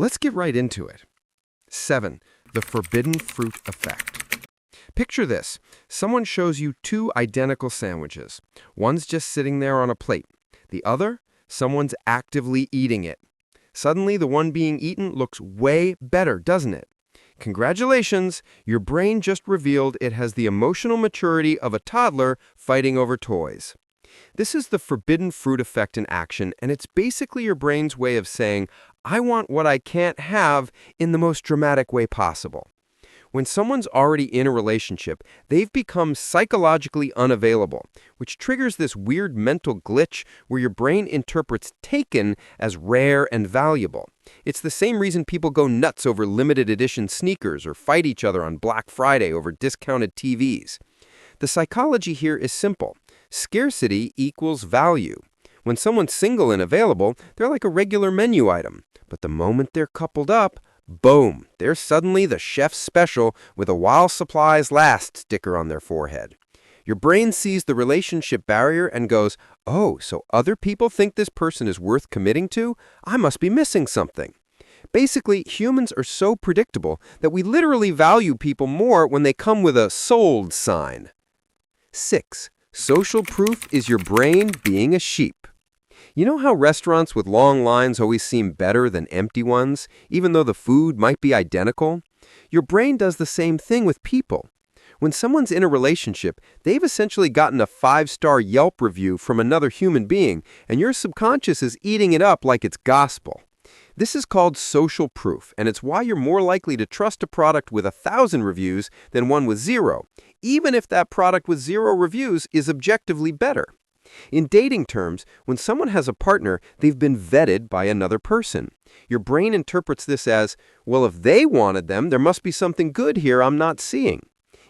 Let's get right into it. 7. The forbidden fruit effect. Picture this. Someone shows you two identical sandwiches. One's just sitting there on a plate. The other, someone's actively eating it. Suddenly, the one being eaten looks way better, doesn't it? Congratulations, your brain just revealed it has the emotional maturity of a toddler fighting over toys. This is the forbidden fruit effect in action, and it's basically your brain's way of saying, I want what I can't have in the most dramatic way possible. When someone's already in a relationship, they've become psychologically unavailable, which triggers this weird mental glitch where your brain interprets taken as rare and valuable. It's the same reason people go nuts over limited edition sneakers or fight each other on Black Friday over discounted TVs. The psychology here is simple. Scarcity equals value. When someone's single and available, they're like a regular menu item. But the moment they're coupled up, boom, they're suddenly the chef's special with a while supplies last sticker on their forehead. Your brain sees the relationship barrier and goes, oh, so other people think this person is worth committing to? I must be missing something. Basically, humans are so predictable that we literally value people more when they come with a sold sign. 6. Social proof is your brain being a sheep. You know how restaurants with long lines always seem better than empty ones, even though the food might be identical? Your brain does the same thing with people. When someone's in a relationship, they've essentially gotten a 5-star Yelp review from another human being, and your subconscious is eating it up like it's gospel. This is called social proof, and it's why you're more likely to trust a product with 1,000 reviews than one with 0, even if that product with 0 reviews is objectively better. In dating terms, when someone has a partner, they've been vetted by another person. Your brain interprets this as, well, if they wanted them, there must be something good here I'm not seeing.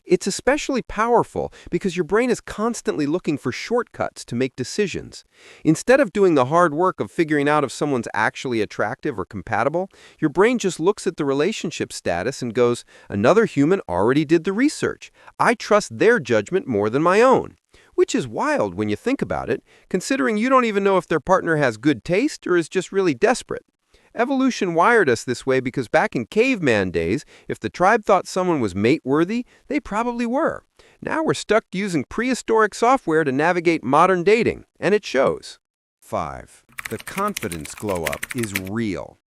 It's especially powerful because your brain is constantly looking for shortcuts to make decisions. Instead of doing the hard work of figuring out if someone's actually attractive or compatible, your brain just looks at the relationship status and goes, another human already did the research. I trust their judgment more than my own. Which is wild when you think about it, considering you don't even know if their partner has good taste or is just really desperate. Evolution wired us this way because back in caveman days, if the tribe thought someone was mate-worthy, they probably were. Now we're stuck using prehistoric software to navigate modern dating, and it shows. 5. The confidence glow-up is real.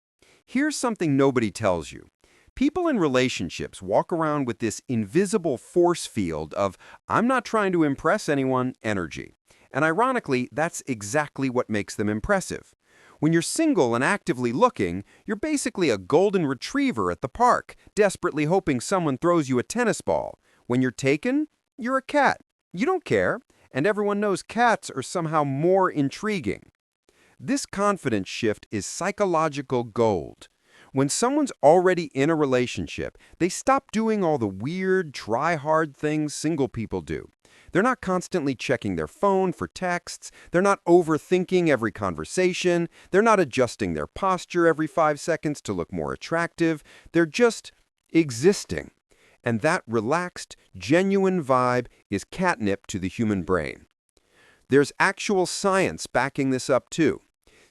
Here's something nobody tells you. People in relationships walk around with this invisible force field of, I'm not trying to impress anyone, energy. And ironically, that's exactly what makes them impressive. When you're single and actively looking, you're basically a golden retriever at the park, desperately hoping someone throws you a tennis ball. When you're taken, you're a cat. You don't care, and everyone knows cats are somehow more intriguing. This confidence shift is psychological gold. When someone's already in a relationship, they stop doing all the weird, try-hard things single people do. They're not constantly checking their phone for texts. They're not overthinking every conversation. They're not adjusting their posture every 5 seconds to look more attractive. They're just existing. And that relaxed, genuine vibe is catnip to the human brain. There's actual science backing this up too.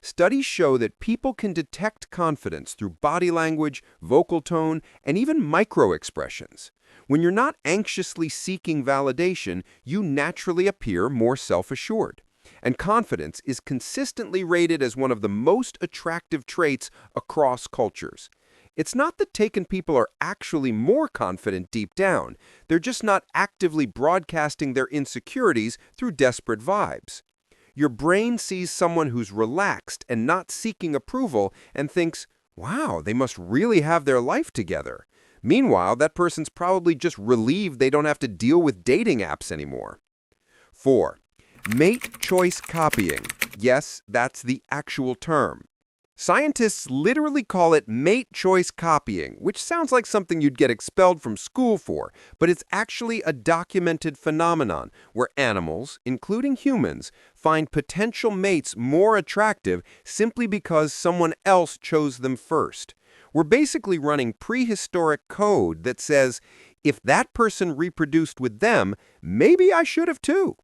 Studies show that people can detect confidence through body language, vocal tone, and even micro-expressions. When you're not anxiously seeking validation, you naturally appear more self-assured. And confidence is consistently rated as one of the most attractive traits across cultures. It's not that taken people are actually more confident deep down. They're just not actively broadcasting their insecurities through desperate vibes. Your brain sees someone who's relaxed and not seeking approval and thinks, wow, they must really have their life together. Meanwhile, that person's probably just relieved they don't have to deal with dating apps anymore. 4. Mate choice copying. Yes, that's the actual term. Scientists literally call it mate choice copying, which sounds like something you'd get expelled from school for, but it's actually a documented phenomenon where animals, including humans, find potential mates more attractive simply because someone else chose them first. We're basically running prehistoric code that says, if that person reproduced with them, maybe I should have too.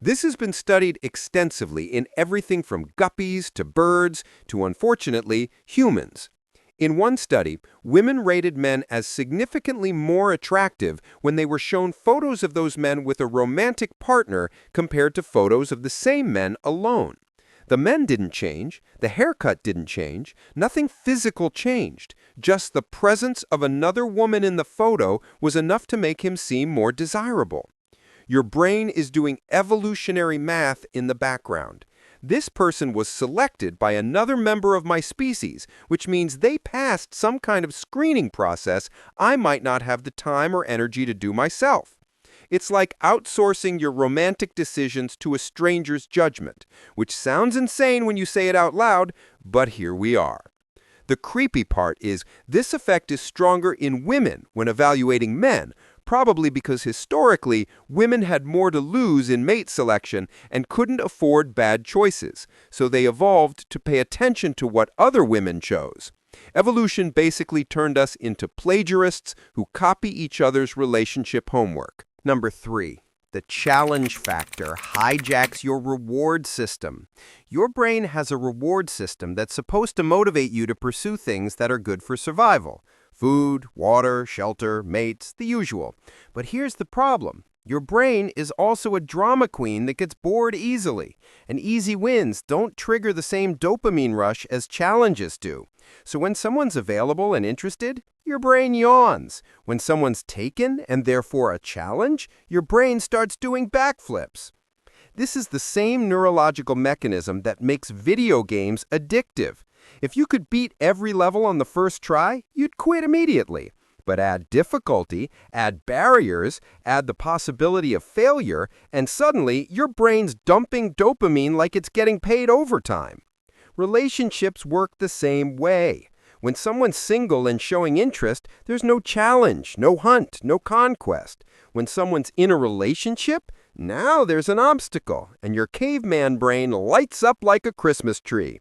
This has been studied extensively in everything from guppies to birds to, unfortunately, humans. In one study, women rated men as significantly more attractive when they were shown photos of those men with a romantic partner compared to photos of the same men alone. The men didn't change, the haircut didn't change, nothing physical changed. Just the presence of another woman in the photo was enough to make him seem more desirable. Your brain is doing evolutionary math in the background. This person was selected by another member of my species, which means they passed some kind of screening process I might not have the time or energy to do myself. It's like outsourcing your romantic decisions to a stranger's judgment, which sounds insane when you say it out loud, but here we are. The creepy part is this effect is stronger in women when evaluating men, probably because historically, women had more to lose in mate selection and couldn't afford bad choices, so they evolved to pay attention to what other women chose. Evolution basically turned us into plagiarists who copy each other's relationship homework. Number 3. The challenge factor hijacks your reward system. Your brain has a reward system that's supposed to motivate you to pursue things that are good for survival. Food, water, shelter, mates, the usual. But here's the problem. Your brain is also a drama queen that gets bored easily. And easy wins don't trigger the same dopamine rush as challenges do. So when someone's available and interested, your brain yawns. When someone's taken and therefore a challenge, your brain starts doing backflips. This is the same neurological mechanism that makes video games addictive. If you could beat every level on the first try, you'd quit immediately. But add difficulty, add barriers, add the possibility of failure, and suddenly your brain's dumping dopamine like it's getting paid overtime. Relationships work the same way. When someone's single and showing interest, there's no challenge, no hunt, no conquest. When someone's in a relationship, now there's an obstacle, and your caveman brain lights up like a Christmas tree.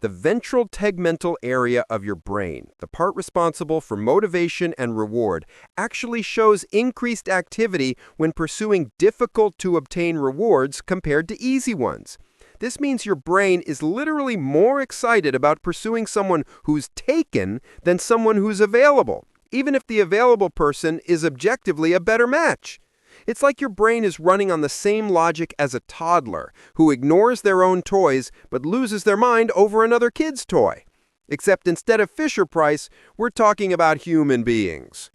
The ventral tegmental area of your brain, the part responsible for motivation and reward, actually shows increased activity when pursuing difficult-to-obtain rewards compared to easy ones. This means your brain is literally more excited about pursuing someone who's taken than someone who's available, even if the available person is objectively a better match. It's like your brain is running on the same logic as a toddler who ignores their own toys but loses their mind over another kid's toy. Except instead of Fisher-Price, we're talking about human beings.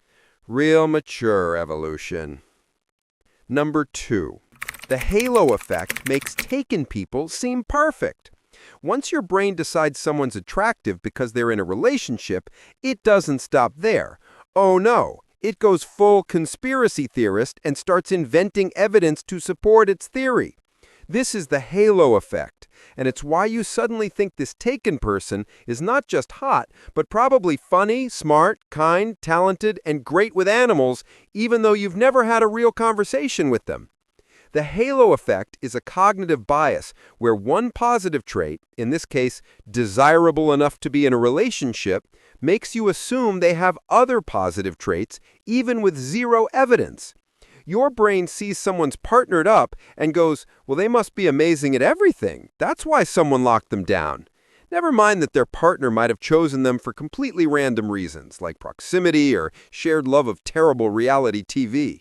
Real mature evolution. Number 2. The halo effect makes taken people seem perfect. Once your brain decides someone's attractive because they're in a relationship, it doesn't stop there. Oh no, it goes full conspiracy theorist and starts inventing evidence to support its theory. This is the halo effect, and it's why you suddenly think this taken person is not just hot, but probably funny, smart, kind, talented, and great with animals, even though you've never had a real conversation with them. The halo effect is a cognitive bias where one positive trait, in this case, desirable enough to be in a relationship, makes you assume they have other positive traits, even with zero evidence. Your brain sees someone's partnered up and goes, well, they must be amazing at everything. That's why someone locked them down. Never mind that their partner might have chosen them for completely random reasons, like proximity or shared love of terrible reality TV.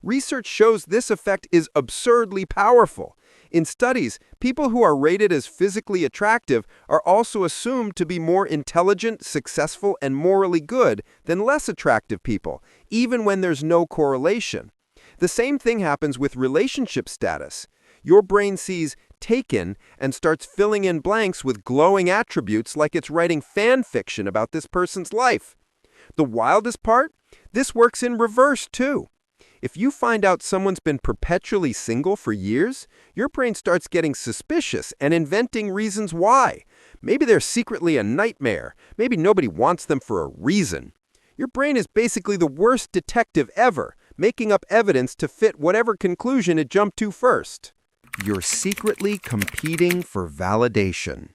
Research shows this effect is absurdly powerful. In studies, people who are rated as physically attractive are also assumed to be more intelligent, successful, and morally good than less attractive people, even when there's no correlation. The same thing happens with relationship status. Your brain sees taken and starts filling in blanks with glowing attributes like it's writing fan fiction about this person's life. The wildest part? This works in reverse, too. If you find out someone's been perpetually single for years, your brain starts getting suspicious and inventing reasons why. Maybe they're secretly a nightmare. Maybe nobody wants them for a reason. Your brain is basically the worst detective ever, making up evidence to fit whatever conclusion it jumped to first. You're secretly competing for validation.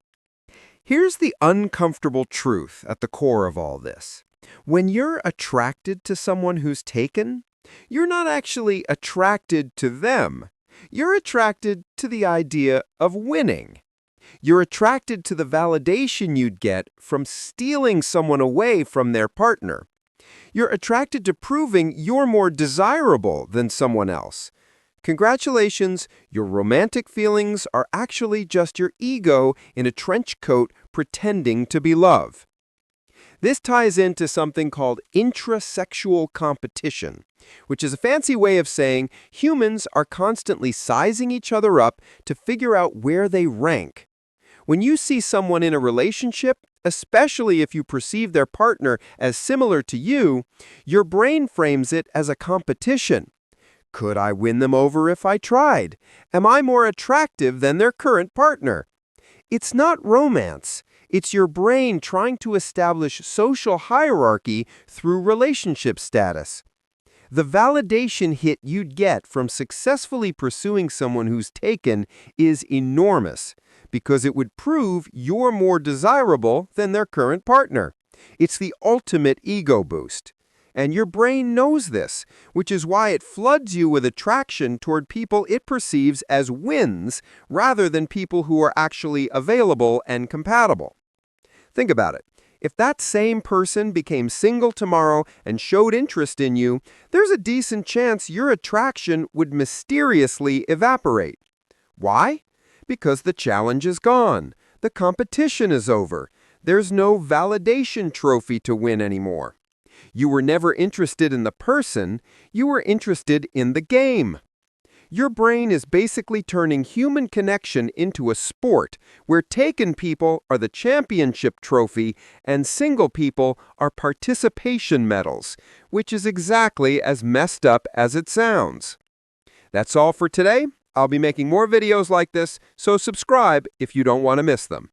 Here's the uncomfortable truth at the core of all this. When you're attracted to someone who's taken, you're not actually attracted to them. You're attracted to the idea of winning. You're attracted to the validation you'd get from stealing someone away from their partner. You're attracted to proving you're more desirable than someone else. Congratulations, your romantic feelings are actually just your ego in a trench coat pretending to be love. This ties into something called intrasexual competition, which is a fancy way of saying humans are constantly sizing each other up to figure out where they rank. When you see someone in a relationship, especially if you perceive their partner as similar to you, your brain frames it as a competition. Could I win them over if I tried? Am I more attractive than their current partner? It's not romance. It's your brain trying to establish social hierarchy through relationship status. The validation hit you'd get from successfully pursuing someone who's taken is enormous, because it would prove you're more desirable than their current partner. It's the ultimate ego boost. And your brain knows this, which is why it floods you with attraction toward people it perceives as wins rather than people who are actually available and compatible. Think about it. If that same person became single tomorrow and showed interest in you, there's a decent chance your attraction would mysteriously evaporate. Why? Because the challenge is gone. The competition is over. There's no validation trophy to win anymore. You were never interested in the person, you were interested in the game. Your brain is basically turning human connection into a sport where taken people are the championship trophy and single people are participation medals, which is exactly as messed up as it sounds. That's all for today. I'll be making more videos like this, so subscribe if you don't want to miss them.